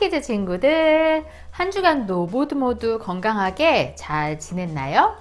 스타키즈 친구들, 한 주간도 모두 건강하게 잘 지냈나요?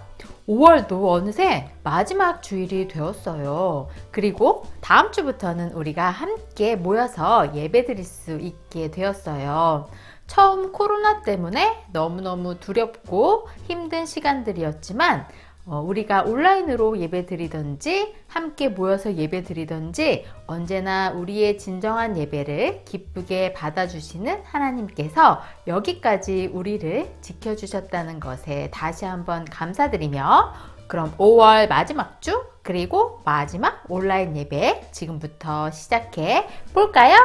5월도 어느새 마지막 주일이 되었어요. 그리고 다음 주부터는 우리가 함께 모여서 예배 드릴 수 있게 되었어요. 처음 코로나 때문에 너무너무 두렵고 힘든 시간들이었지만 우리가 온라인으로 예배 드리든지 함께 모여서 예배 드리든지 언제나 우리의 진정한 예배를 기쁘게 받아주시는 하나님께서 여기까지 우리를 지켜주셨다는 것에 다시 한번 감사드리며, 그럼 5월 마지막 주 그리고 마지막 온라인 예배 지금부터 시작해 볼까요?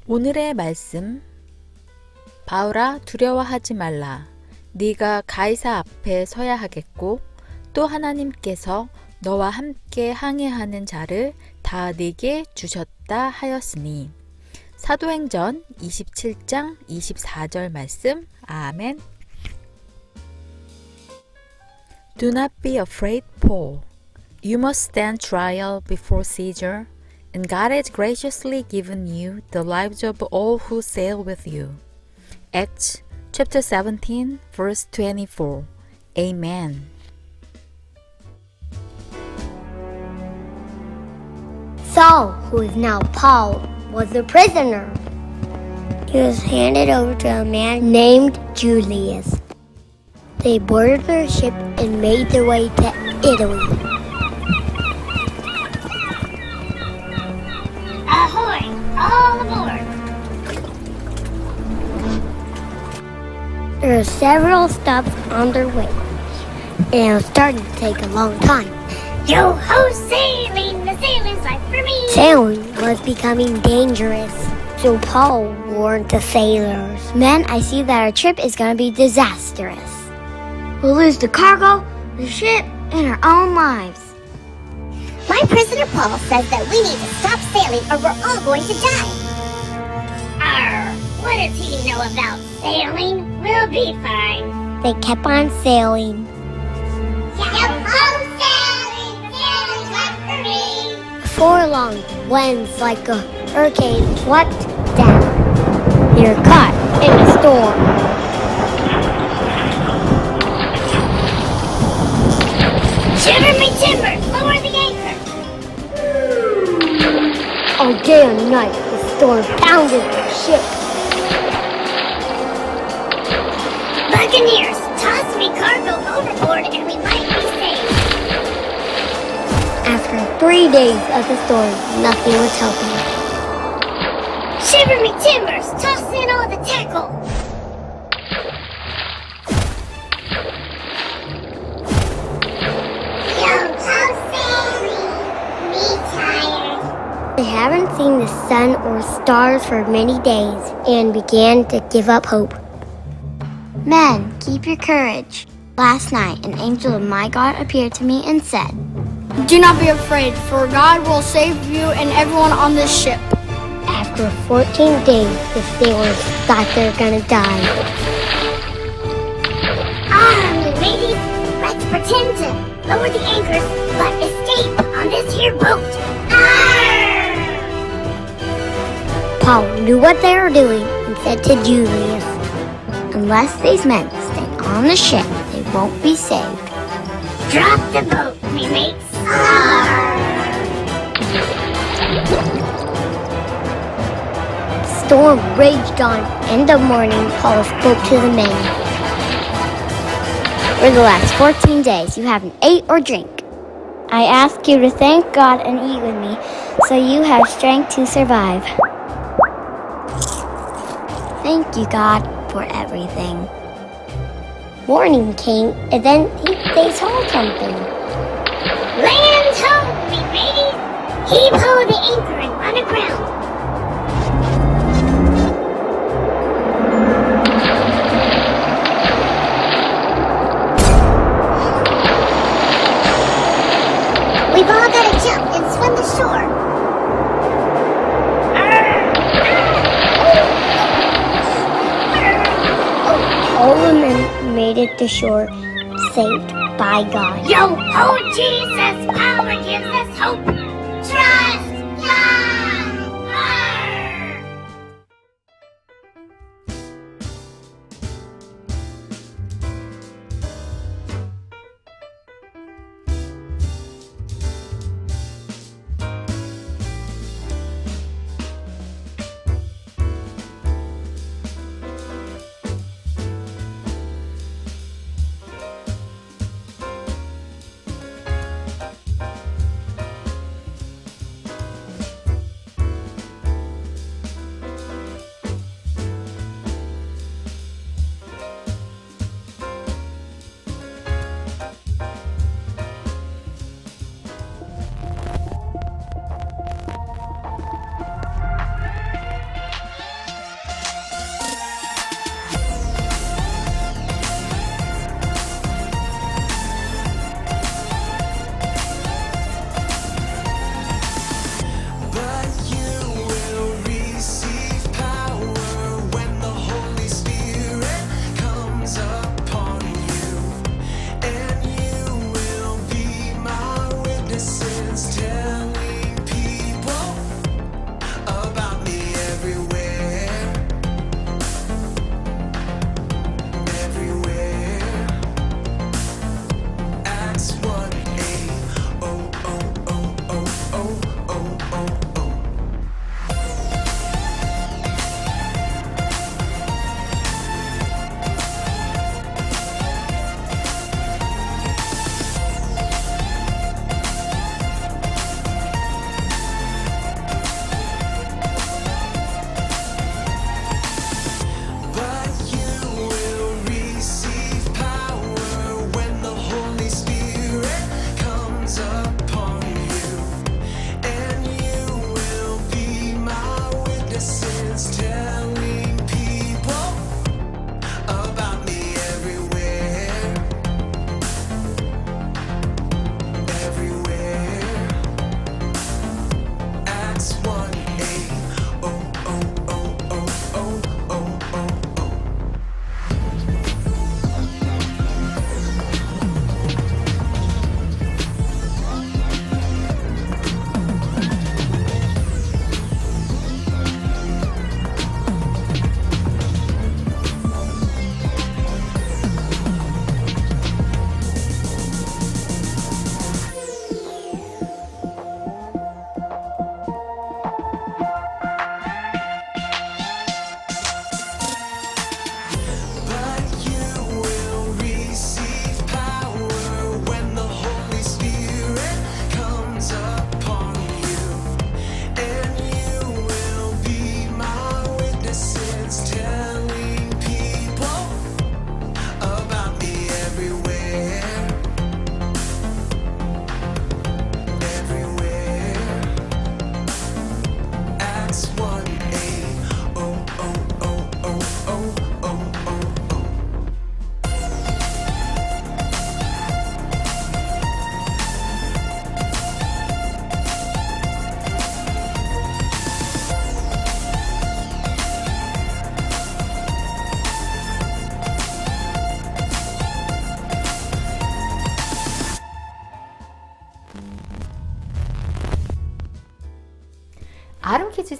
오늘의 말씀, 바울아 두려워하지 말라. 네가 가이사 앞에 서야 하겠고 또 하나님께서 너와 함께 항해하는 자를 다 네게 주셨다 하였으니. 사도행전 27장 24절 말씀. 아멘. Do not be afraid, Paul. You must stand trial before Caesar. And God has graciously given you the lives of all who sail with you. Acts chapter 17, verse 24. Amen. Saul, who is now Paul, was a prisoner. He was handed over to a man named Julius. They boarded their ship and made their way to Italy. Ahoy! All aboard! There were several stops on their way, and it was starting to take a long time. Yo-ho sailing! The sailor's life for me! Sailing was becoming dangerous, so Paul warned the sailors. Men, I see that our trip is going to be disastrous. We'll lose the cargo, the ship, and our own lives. My prisoner Paul says that we need to stop sailing or we're all going to die. Arr! What does he know about sailing? We'll be fine. They kept on sailing. Yo-ho, sailing! Sailing's not for me! Before long, winds like a hurricane swept down. They were caught in a storm. Shiver me timbers! Lower the anchor! All day and night, the storm pounded the ship. Buccaneers, toss me cargo overboard and we might be saved. After 3 days of the storm, nothing was helping. Shiver me timbers! Toss in all the tackle! Yo-ho, sailing! Me tired. They haven't seen the sun or stars for many days and began to give up hope. Men, keep your courage. Last night, an angel of my God appeared to me and said, Do not be afraid, for God will save you and everyone on this ship. after 14 days, the sailors thought they were gonna die. Ladies, let's pretend to lower the anchors, but escape on this here boat. Arr! Paul knew what they were doing and said to Julius, unless these men stay on the ship, they won't be saved. Drop the boat, me mates. Arr! Storm raged on. In the morning, Paul spoke to the men. For the last 14 days, you haven't ate or drink. I ask you to thank God and eat with me, so you have strength to survive. Thank you, God, for everything. Morning came, and then they saw something. Land ho, me mateys. Heave ho the anchor and run aground. We've all got to jump and swim the shore. All the men made it to shore, saved by God. Yo ho, Jesus, power gives us hope. Trust God. Arr!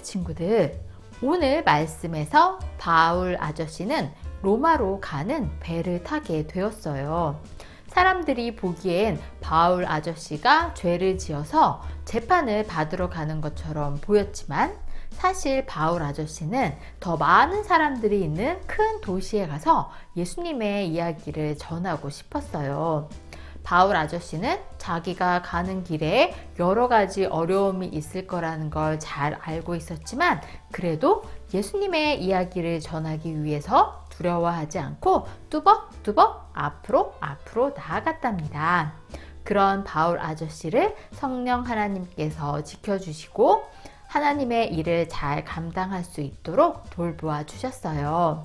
우리 친구들, 오늘 말씀에서 바울 아저씨는 로마로 가는 배를 타게 되었어요. 사람들이 보기엔 바울 아저씨가 죄를 지어서 재판을 받으러 가는 것처럼 보였지만 사실 바울 아저씨는 더 많은 사람들이 있는 큰 도시에 가서 예수님의 이야기를 전하고 싶었어요. 바울 아저씨는 자기가 가는 길에 여러 가지 어려움이 있을 거라는 걸 잘 알고 있었지만 그래도 예수님의 이야기를 전하기 위해서 두려워하지 않고 뚜벅뚜벅 앞으로 나아갔답니다. 그런 바울 아저씨를 성령 하나님께서 지켜주시고 하나님의 일을 잘 감당할 수 있도록 돌보아 주셨어요.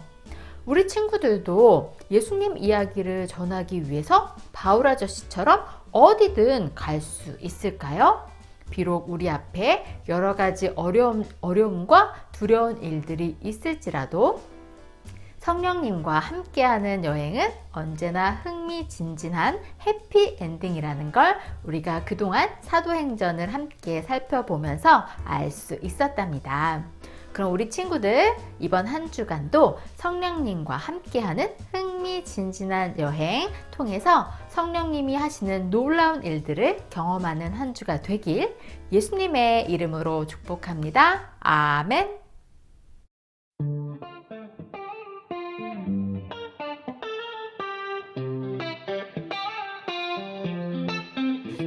우리 친구들도 예수님 이야기를 전하기 위해서 바울 아저씨처럼 어디든 갈 수 있을까요? 비록 우리 앞에 여러 가지 어려움과 두려운 일들이 있을지라도 성령님과 함께하는 여행은 언제나 흥미진진한 해피엔딩이라는 걸 우리가 그동안 사도행전을 함께 살펴보면서 알 수 있었답니다. 그럼 우리 친구들 이번 한 주간도 성령님과 함께하는 흥미진진한 여행 통해서 성령님이 하시는 놀라운 일들을 경험하는 한 주가 되길 예수님의 이름으로 축복합니다. 아멘.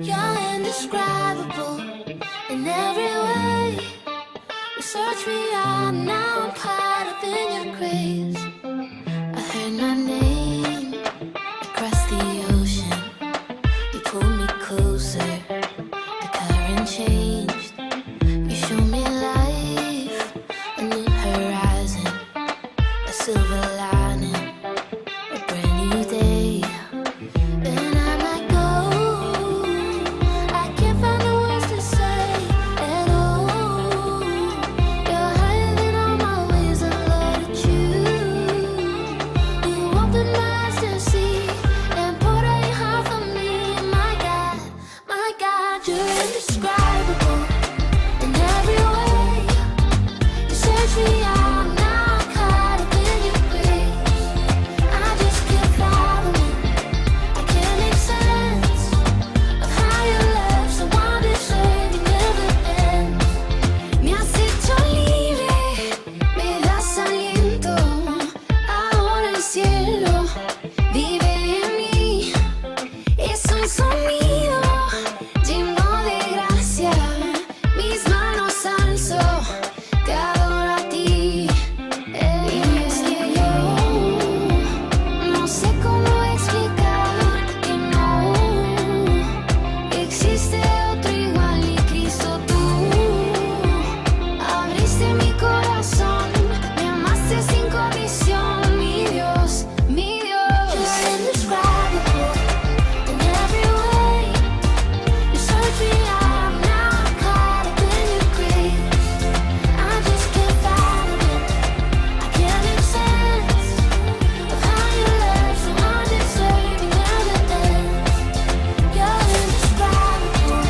You're indescribable in every way. You search me out, now I'm caught up in your grace. I heard my name across the ocean. You pulled me closer, the current changed. You showed me life, a new horizon, a silver lining, a brand new day. And I might go, I can't find the words to say at all. You're higher than all my ways, and Lord, it's you. You opened my eyes to see and poured out your heart for me. My God, you're indescribable in every way. You search me out, now I'm caught up in your grace. I just can't fathom it. I can't make sense of how your love so undeserving never ends. Me has hecho libre, me das aliento. Ahora el cielo vive en mí. Es un sonido lleno de gracia. Mis manos alzo, te adoro a ti. Y es que yo no sé cómo explicar que no existe otro igual ni Cristo tú. Abriste mi corazón, me amaste sin condición, mi Dios, mi Dios. You're indescribable in every way. You search me out, now I'm caught up in your grace. I just can't fathom it. I can't make sense of how your love so undeserving never ends. You're indescribable,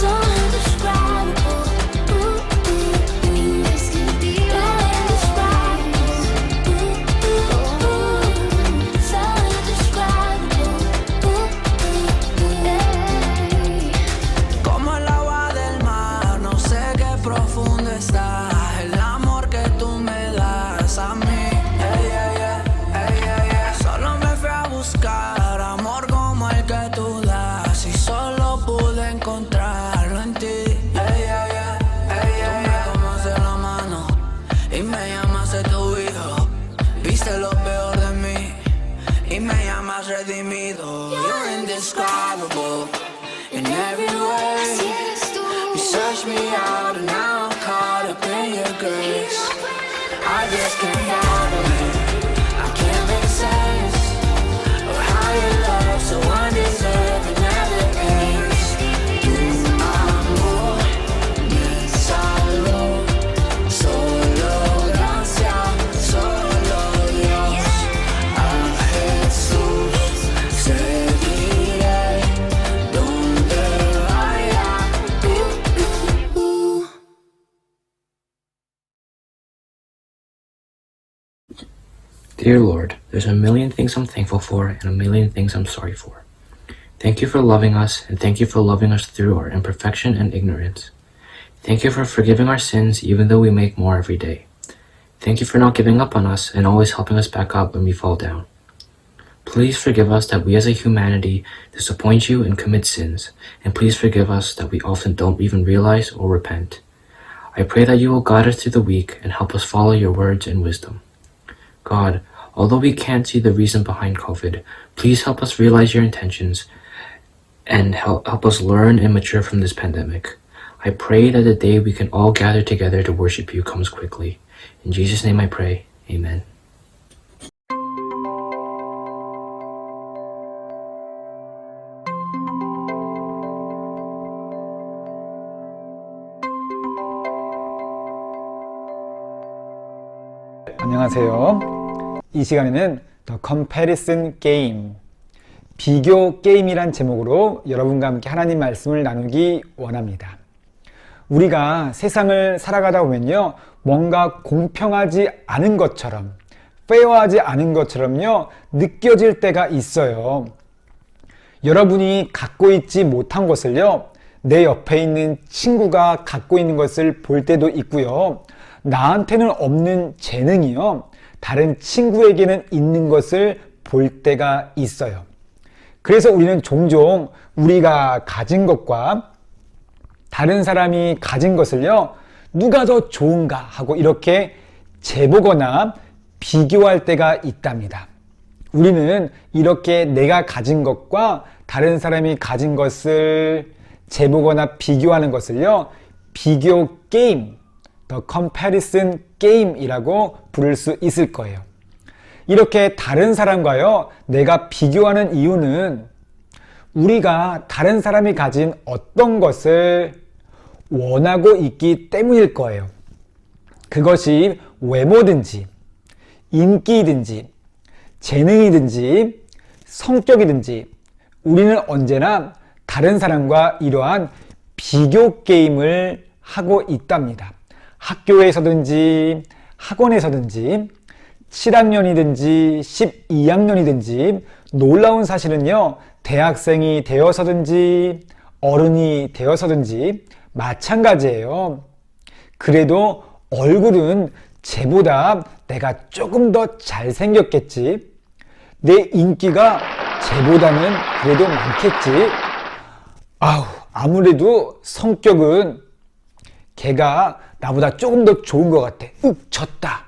so indescribable. Indescriptible. You're indescribable, so indescribable. Como el agua del mar, no sé qué profundo está el amor que tú me das a mí. Ey, ey, ey, ey, ey. Solo me fui a buscar amor como el que tú das y solo pude encontrarlo en ti. Ey, ey, ey, ey, ey. Tú me tomas de la mano y me llamas de tu hijo. Viste lo peor de mí y me llamas redimido. You're indescribable in every way. Así eres tú. You search me out and now I'm caught up in your grace. I just can't fathom it. I can't make sense of how your love so undeserved never ends. Tu amor me salvó. Solo gracia, solo Dios. A Jesús seguiré donde vaya. Dear Lord, there's a million things I'm thankful for and a million things I'm sorry for. Thank you for loving us, and thank you for loving us through our imperfection and ignorance. Thank you for forgiving our sins even though we make more every day. Thank you for not giving up on us and always helping us back up when we fall down. Please forgive us that we as a humanity disappoint you and commit sins, and please forgive us that we often don't even realize or repent. I pray that you will guide us through the week and help us follow your words and wisdom. God, although we can't see the reason behind COVID, please help us realize your intentions and help us learn and mature from this pandemic. I pray that the day we can all gather together to worship you comes quickly. In Jesus' name I pray, amen. 안녕하세요. 이 시간에는 The Comparison Game, 비교 게임이란 제목으로 여러분과 함께 하나님 말씀을 나누기 원합니다. 우리가 세상을 살아가다 보면요, 뭔가 공평하지 않은 것처럼, 페어하지 않은 것처럼요, 느껴질 때가 있어요. 여러분이 갖고 있지 못한 것을요, 내 옆에 있는 친구가 갖고 있는 것을 볼 때도 있고요, 나한테는 없는 재능이요, 다른 친구에게는 있는 것을 볼 때가 있어요. 그래서 우리는 종종 우리가 가진 것과 다른 사람이 가진 것을요, 누가 더 좋은가 하고 이렇게 재보거나 비교할 때가 있답니다. 우리는 이렇게 내가 가진 것과 다른 사람이 가진 것을 재보거나 비교하는 것을요, 비교 게임, The Comparison Game이라고 부를 수 있을 거예요. 이렇게 다른 사람과요, 내가 비교하는 이유는 우리가 다른 사람이 가진 어떤 것을 원하고 있기 때문일 거예요. 그것이 외모든지, 인기든지, 재능이든지, 성격이든지, 우리는 언제나 다른 사람과 이러한 비교 게임을 하고 있답니다. 학교에서든지, 학원에서든지, 7학년이든지 12학년이든지 놀라운 사실은요, 대학생이 되어서든지 어른이 되어서든지 마찬가지예요. 그래도 얼굴은 쟤보다 내가 조금 더 잘생겼겠지, 내 인기가 쟤보다는 그래도 많겠지, 아무래도 성격은 걔가 나보다 조금 더 좋은 것 같아, 졌다.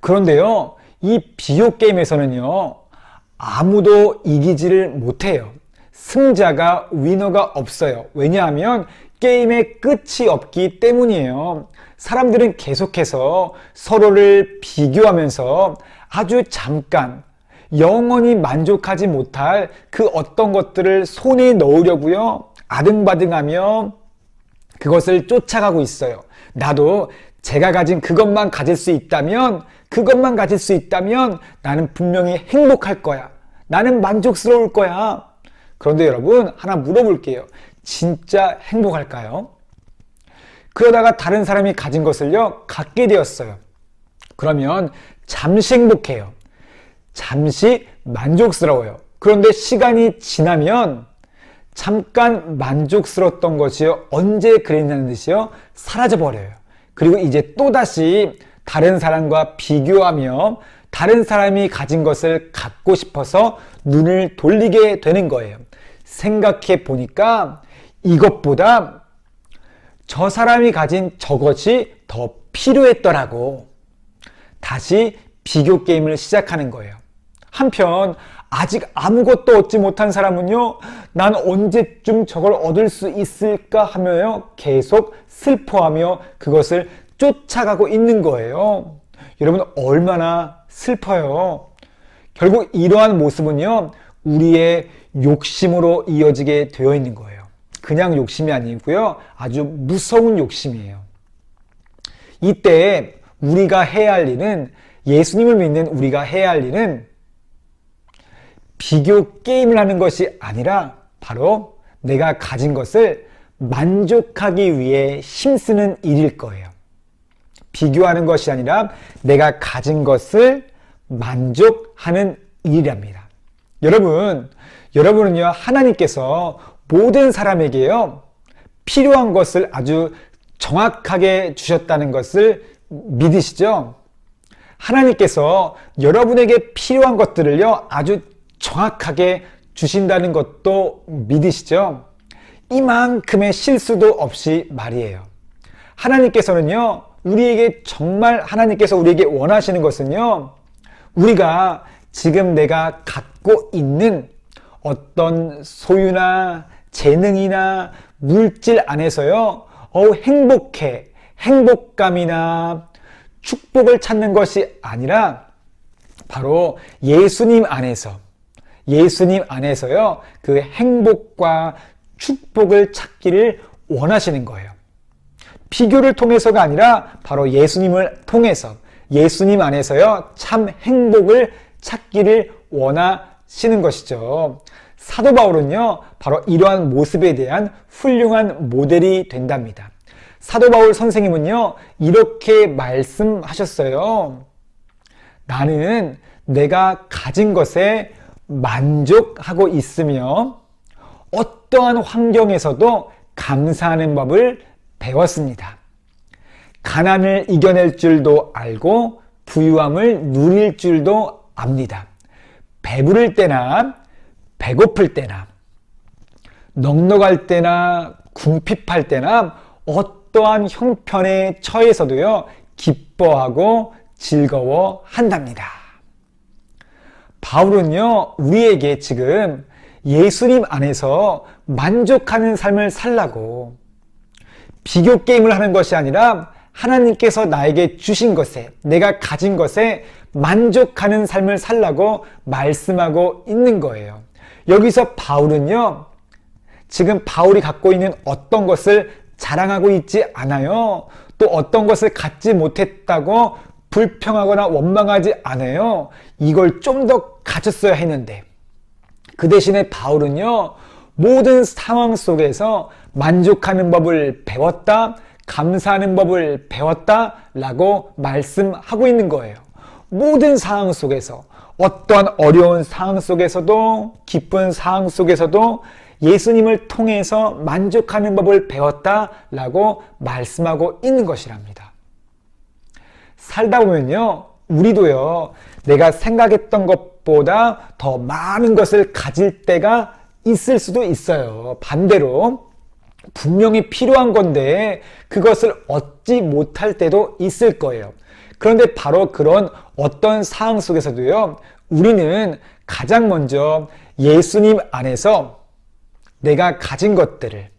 그런데요, 이 비교 게임에서는요, 아무도 이기지를 못해요. 승자가, 위너가 없어요. 왜냐하면 게임의 끝이 없기 때문이에요. 사람들은 계속해서 서로를 비교하면서 아주 잠깐, 영원히 만족하지 못할 그 어떤 것들을 손에 넣으려고요, 아등바등하며 그것을 쫓아가고 있어요. 나도 제가 가진 그것만 가질 수 있다면, 그것만 가질 수 있다면 나는 분명히 행복할 거야. 나는 만족스러울 거야. 그런데 여러분, 하나 물어볼게요. 진짜 행복할까요? 그러다가 다른 사람이 가진 것을요, 갖게 되었어요. 그러면 잠시 행복해요. 잠시 만족스러워요. 그런데 시간이 지나면 잠깐 만족스러웠던 것이요, 언제 그랬냐는 듯이요, 사라져버려요. 그리고 이제 또다시 다른 사람과 비교하며 다른 사람이 가진 것을 갖고 싶어서 눈을 돌리게 되는 거예요. 생각해 보니까 이것보다 저 사람이 가진 저것이 더 필요했더라고. 다시 비교 게임을 시작하는 거예요. 한편 아직 아무것도 얻지 못한 사람은요, 난 언제쯤 저걸 얻을 수 있을까 하며요, 계속 슬퍼하며 그것을 쫓아가고 있는 거예요. 여러분, 얼마나 슬퍼요. 결국 이러한 모습은요, 우리의 욕심으로 이어지게 되어 있는 거예요. 그냥 욕심이 아니고요, 아주 무서운 욕심이에요. 이때 우리가 해야 할 일은, 예수님을 믿는 우리가 해야 할 일은 비교 게임을 하는 것이 아니라 바로 내가 가진 것을 만족하기 위해 힘쓰는 일일 거예요. 비교하는 것이 아니라 내가 가진 것을 만족하는 일이랍니다. 여러분은요, 하나님께서 모든 사람에게요, 필요한 것을 아주 정확하게 주셨다는 것을 믿으시죠? 하나님께서 여러분에게 필요한 것들을요, 아주 정확하게 주신다는 것도 믿으시죠? 이만큼의 실수도 없이 말이에요. 하나님께서는요, 하나님께서 우리에게 원하시는 것은요, 우리가 지금 내가 갖고 있는 어떤 소유나 재능이나 물질 안에서요, 행복감이나 축복을 찾는 것이 아니라 바로 예수님 안에서요, 그 행복과 축복을 찾기를 원하시는 거예요. 비교를 통해서가 아니라 바로 예수님을 통해서, 예수님 안에서요, 참 행복을 찾기를 원하시는 것이죠. 사도 바울은요, 바로 이러한 모습에 대한 훌륭한 모델이 된답니다. 사도 바울 선생님은요, 이렇게 말씀하셨어요. 나는 내가 가진 것에 만족하고 있으며 어떠한 환경에서도 감사하는 법을 배웠습니다. 가난을 이겨낼 줄도 알고 부유함을 누릴 줄도 압니다. 배부를 때나 배고플 때나 넉넉할 때나 궁핍할 때나 어떠한 형편에 처해서도요, 기뻐하고 즐거워한답니다. 바울은요, 우리에게 지금 예수님 안에서 만족하는 삶을 살라고, 비교 게임을 하는 것이 아니라 하나님께서 나에게 주신 것에, 내가 가진 것에 만족하는 삶을 살라고 말씀하고 있는 거예요. 여기서 바울은요, 지금 바울이 갖고 있는 어떤 것을 자랑하고 있지 않아요. 또 어떤 것을 갖지 못했다고 불평하거나 원망하지 않아요. 이걸 좀 더 가졌어야 했는데. 그 대신에 바울은요, 모든 상황 속에서 만족하는 법을 배웠다, 감사하는 법을 배웠다 라고 말씀하고 있는 거예요. 모든 상황 속에서, 어떠한 어려운 상황 속에서도, 기쁜 상황 속에서도 예수님을 통해서 만족하는 법을 배웠다 라고 말씀하고 있는 것이랍니다. 살다 보면요, 우리도요, 내가 생각했던 것보다 더 많은 것을 가질 때가 있을 수도 있어요. 반대로 분명히 필요한 건데 그것을 얻지 못할 때도 있을 거예요. 그런데 바로 그런 어떤 상황 속에서도요, 우리는 가장 먼저 예수님 안에서 내가 가진 것들을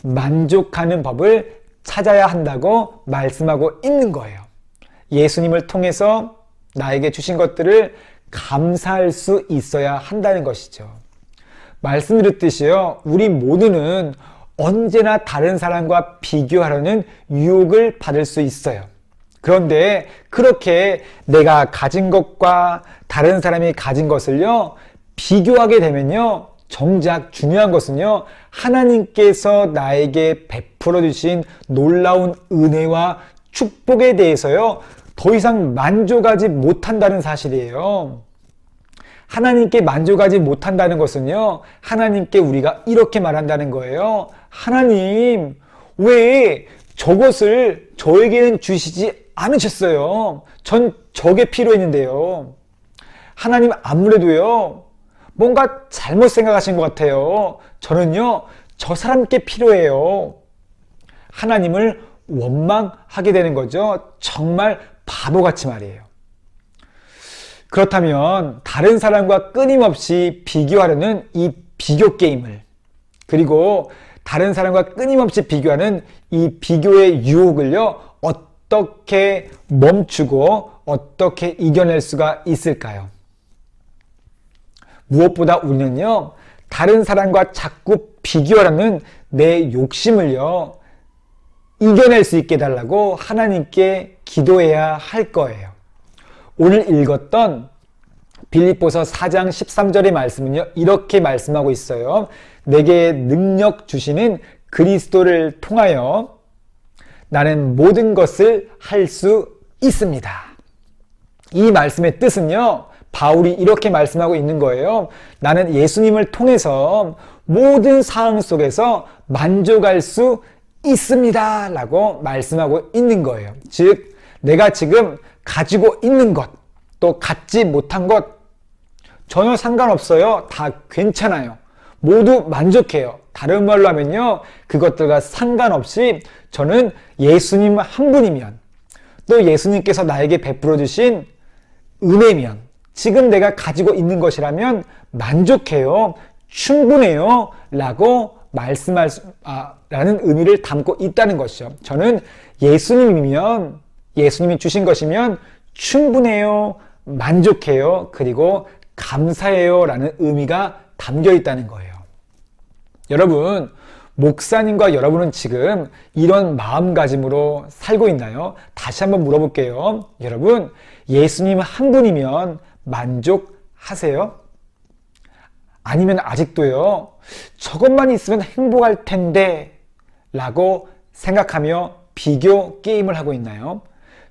만족하는 법을 찾아야 한다고 말씀하고 있는 거예요. 예수님을 통해서 나에게 주신 것들을 감사할 수 있어야 한다는 것이죠. 말씀드렸듯이요, 우리 모두는 언제나 다른 사람과 비교하려는 유혹을 받을 수 있어요. 그런데 그렇게 내가 가진 것과 다른 사람이 가진 것을요, 비교하게 되면요, 정작 중요한 것은요, 하나님께서 나에게 베풀어 주신 놀라운 은혜와 축복에 대해서요, 더 이상 만족하지 못한다는 사실이에요. 하나님께 만족하지 못한다는 것은요, 하나님께 우리가 이렇게 말한다는 거예요. 하나님, 왜 저것을 저에게는 주시지 않으셨어요? 전 저게 필요했는데요. 하나님, 아무래도요, 뭔가 잘못 생각하신 것 같아요. 저는요, 저 사람께 필요해요. 하나님을 원망하게 되는 거죠. 정말 바보같이 말이에요. 그렇다면 다른 사람과 끊임없이 비교하려는 이 비교 게임을, 그리고 다른 사람과 끊임없이 비교하는 이 비교의 유혹을요, 어떻게 멈추고 어떻게 이겨낼 수가 있을까요? 무엇보다 우리는요, 다른 사람과 자꾸 비교하려는 내 욕심을요, 이겨낼 수 있게 해달라고 하나님께 기도해야 할 거예요. 오늘 읽었던 빌립보서 4장 13절의 말씀은요, 이렇게 말씀하고 있어요. 내게 능력 주시는 그리스도를 통하여 나는 모든 것을 할 수 있습니다. 이 말씀의 뜻은요, 바울이 이렇게 말씀하고 있는 거예요. 나는 예수님을 통해서 모든 상황 속에서 만족할 수 있습니다 라고 말씀하고 있는 거예요. 즉, 내가 지금 가지고 있는 것, 또 갖지 못한 것 전혀 상관없어요. 다 괜찮아요. 모두 만족해요. 다른 말로 하면요, 그것들과 상관없이 저는 예수님 한 분이면, 또 예수님께서 나에게 베풀어 주신 은혜면, 지금 내가 가지고 있는 것이라면 만족해요. 충분해요. 라고 라는 의미를 담고 있다는 것이죠. 저는 예수님이면, 예수님이 주신 것이면 충분해요. 만족해요. 그리고 감사해요. 라는 의미가 담겨 있다는 거예요. 여러분, 목사님과 여러분은 지금 이런 마음가짐으로 살고 있나요? 다시 한번 물어볼게요. 여러분, 예수님 한 분이면 만족하세요? 아니면 아직도요, 저것만 있으면 행복할 텐데 라고 생각하며 비교 게임을 하고 있나요?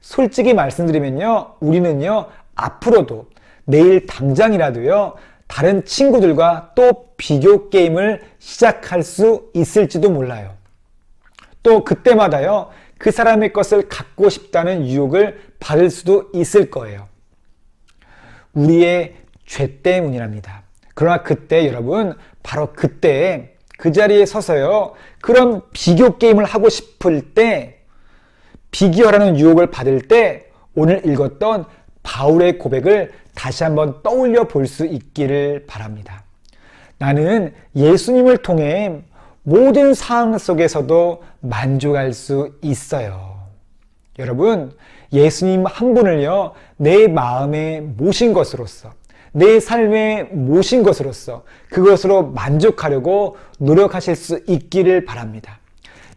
솔직히 말씀드리면요, 우리는요, 앞으로도 내일 당장이라도요, 다른 친구들과 또 비교 게임을 시작할 수 있을지도 몰라요. 또 그때마다요, 그 사람의 것을 갖고 싶다는 유혹을 받을 수도 있을 거예요. 우리의 죄 때문이랍니다. 그러나 그때 여러분, 바로 그때 그 자리에 서서요, 그런 비교 게임을 하고 싶을 때, 비교하라는 유혹을 받을 때 오늘 읽었던 바울의 고백을 다시 한번 떠올려 볼 수 있기를 바랍니다. 나는 예수님을 통해 모든 상황 속에서도 만족할 수 있어요. 여러분, 예수님 한 분을요, 내 마음에 모신 것으로서, 내 삶에 모신 것으로서 그것으로 만족하려고 노력하실 수 있기를 바랍니다.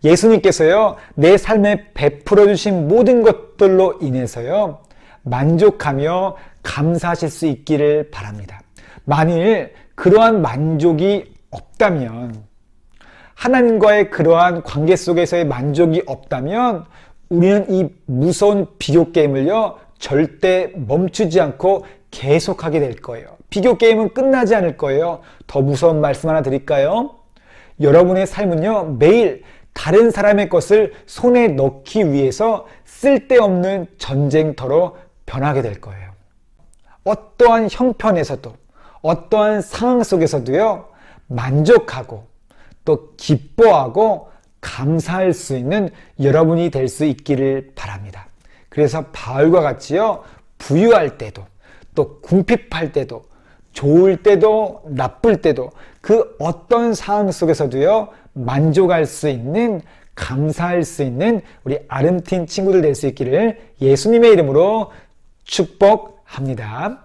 예수님께서요, 내 삶에 베풀어 주신 모든 것들로 인해서요, 만족하며 감사하실 수 있기를 바랍니다. 만일 그러한 만족이 없다면, 하나님과의 그러한 관계 속에서의 만족이 없다면 우리는 이 무서운 비교 게임을요, 절대 멈추지 않고 계속하게 될 거예요. 비교 게임은 끝나지 않을 거예요. 더 무서운 말씀 하나 드릴까요? 여러분의 삶은요, 매일 다른 사람의 것을 손에 넣기 위해서 쓸데없는 전쟁터로 변하게 될 거예요. 어떠한 형편에서도, 어떠한 상황 속에서도요, 만족하고 또 기뻐하고 감사할 수 있는 여러분이 될 수 있기를 바랍니다. 그래서 바울과 같이요, 부유할 때도, 또 궁핍할 때도, 좋을 때도, 나쁠 때도, 그 어떤 상황 속에서도요, 만족할 수 있는, 감사할 수 있는 우리 아름틴 친구들 될 수 있기를 예수님의 이름으로 축복합니다.